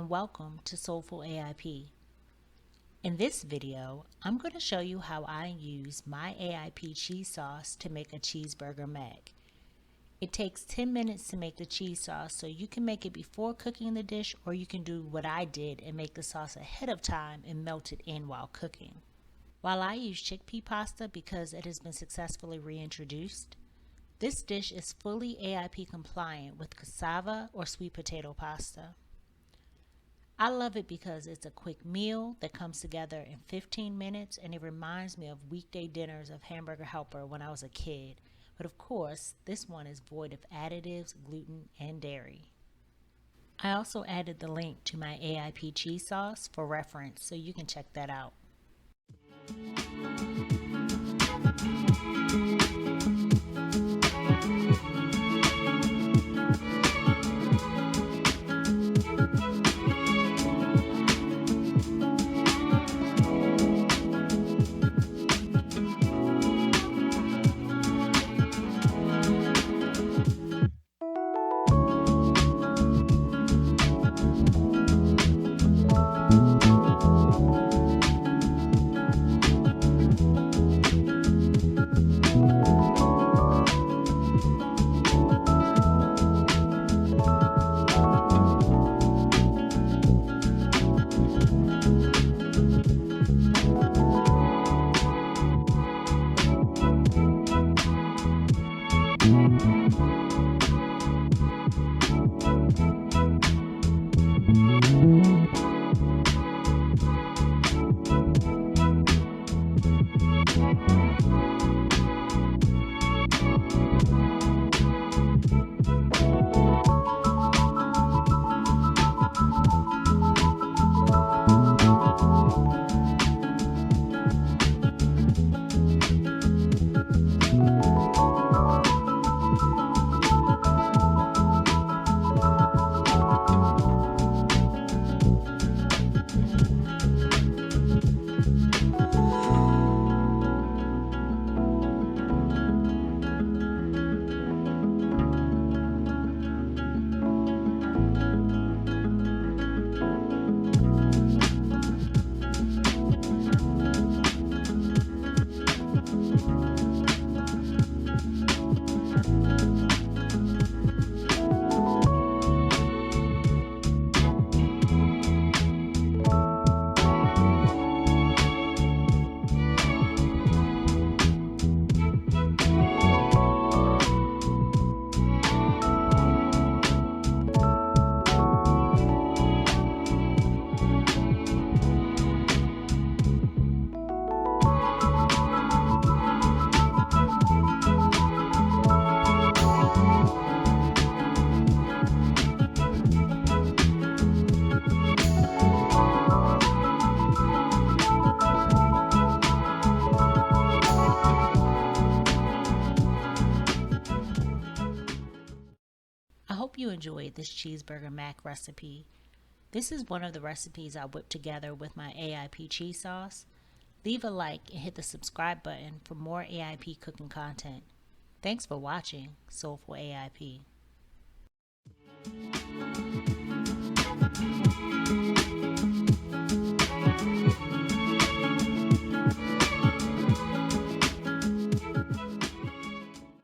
and welcome to Soulful AIP. In this video, I'm going to show you how I use my AIP cheese sauce to make a cheeseburger mac. It takes 10 minutes to make the cheese sauce, so you can make it before cooking the dish, or you can do what I did and make the sauce ahead of time and melt it in while cooking. While I use chickpea pasta because it has been successfully reintroduced, this dish is fully AIP compliant with cassava or sweet potato pasta. I love it because it's a quick meal that comes together in 15 minutes, and it reminds me of weekday dinners of Hamburger Helper when I was a kid. But of course, this one is void of additives, gluten, and dairy. I also added the link to my AIP cheese sauce for reference, so you can check that out. I hope you enjoyed this cheeseburger mac recipe. This is one of the recipes I whipped together with my AIP cheese sauce. Leave a like and hit the subscribe button for more AIP cooking content. Thanks for watching Soulful AIP.